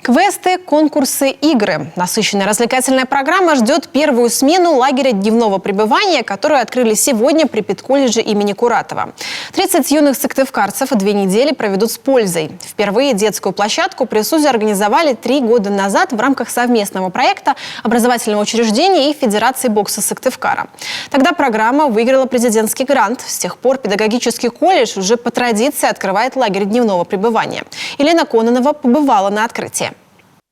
Квесты, конкурсы, игры. Насыщенная развлекательная программа ждет первую смену лагеря дневного пребывания, которую открыли сегодня при педколледже имени Куратова. 30 юных сыктывкарцев 2 недели проведут с пользой. Впервые детскую площадку при СУЗе организовали 3 года назад в рамках совместного проекта образовательного учреждения и Федерации бокса Сыктывкара. Тогда программа выиграла президентский грант. С тех пор педагогический колледж уже по традиции открывает лагерь дневного пребывания. Елена Кононова побывала на открытии.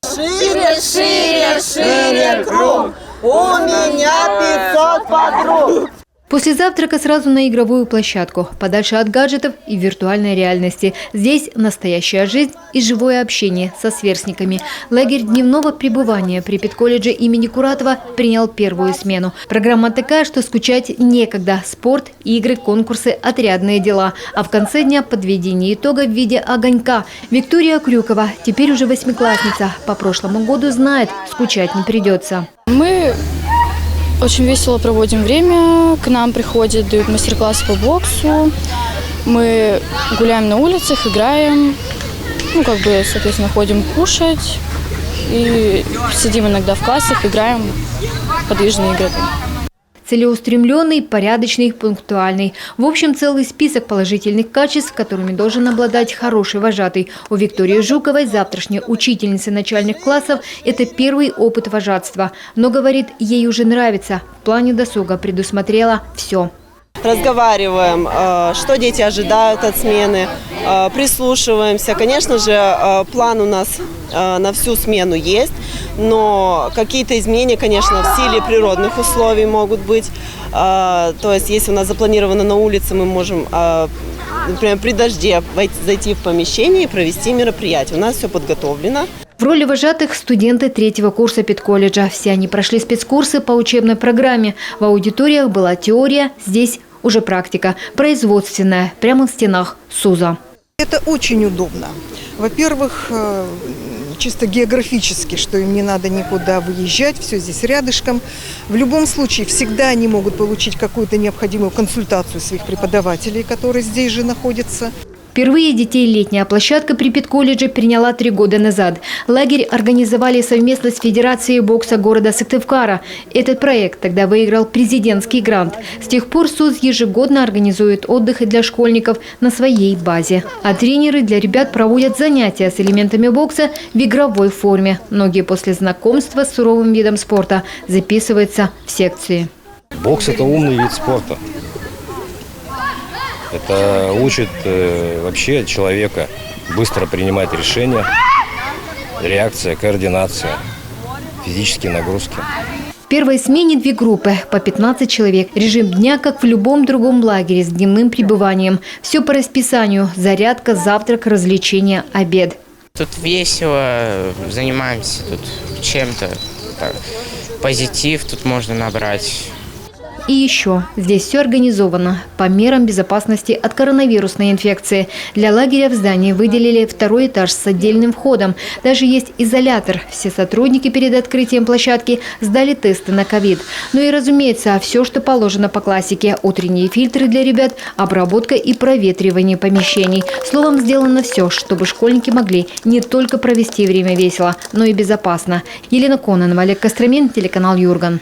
Шире, шире, шире круг, у меня 500 подруг. После завтрака сразу на игровую площадку, подальше от гаджетов и виртуальной реальности. Здесь настоящая жизнь и живое общение со сверстниками. Лагерь дневного пребывания при педколледже имени Куратова принял первую смену. Программа такая, что скучать некогда. Спорт, игры, конкурсы, отрядные дела. А в конце дня подведение итога в виде огонька. Виктория Крюкова, теперь уже 8-классница, по прошлому году знает, скучать не придется. Мы очень весело проводим время, к нам приходят, дают мастер-классы по боксу, мы гуляем на улицах, играем, соответственно, ходим кушать и сидим иногда в классах, играем в подвижные игры. Целеустремленный, порядочный, пунктуальный. В общем, целый список положительных качеств, которыми должен обладать хороший вожатый. У Виктории Жуковой, завтрашней учительницы начальных классов, это первый опыт вожатства. Но, говорит, ей уже нравится. В плане досуга предусмотрела все. Разговариваем, что дети ожидают от смены, прислушиваемся. Конечно же, план у нас на всю смену есть, но какие-то изменения, конечно, в силе природных условий могут быть. То есть, если у нас запланировано на улице, мы можем, например, при дожде зайти в помещение и провести мероприятие. У нас все подготовлено. В роли вожатых студенты 3-го курса педколледжа. Все они прошли спецкурсы по учебной программе. В аудиториях была теория, здесь уже практика. Производственная, прямо в стенах СУЗа. Это очень удобно. Во-первых, чисто географически, что им не надо никуда выезжать, все здесь рядышком. В любом случае, всегда они могут получить какую-то необходимую консультацию своих преподавателей, которые здесь же находятся. Впервые детей летняя площадка при педколледже приняла 3 года назад. Лагерь организовали совместно с Федерацией бокса города Сыктывкара. Этот проект тогда выиграл президентский грант. С тех пор СУЗ ежегодно организует отдыхи для школьников на своей базе. А тренеры для ребят проводят занятия с элементами бокса в игровой форме. Многие после знакомства с суровым видом спорта записываются в секции. Бокс – это умный вид спорта. Это учит вообще человека быстро принимать решения, реакция, координация, физические нагрузки. В первой смене 2 группы, по 15 человек. Режим дня, как в любом другом лагере, с дневным пребыванием. Все по расписанию. Зарядка, завтрак, развлечения, обед. Тут весело, занимаемся тут чем-то. Позитив тут можно набрать. И еще, здесь все организовано по мерам безопасности от коронавирусной инфекции. Для лагеря в здании выделили 2-й этаж с отдельным входом. Даже есть изолятор. Все сотрудники перед открытием площадки сдали тесты на ковид. Ну и, разумеется, все, что положено по классике. Утренние фильтры для ребят, обработка и проветривание помещений. Словом, сделано все, чтобы школьники могли не только провести время весело, но и безопасно. Елена Кононова, Олег Костромин, телеканал Юрган.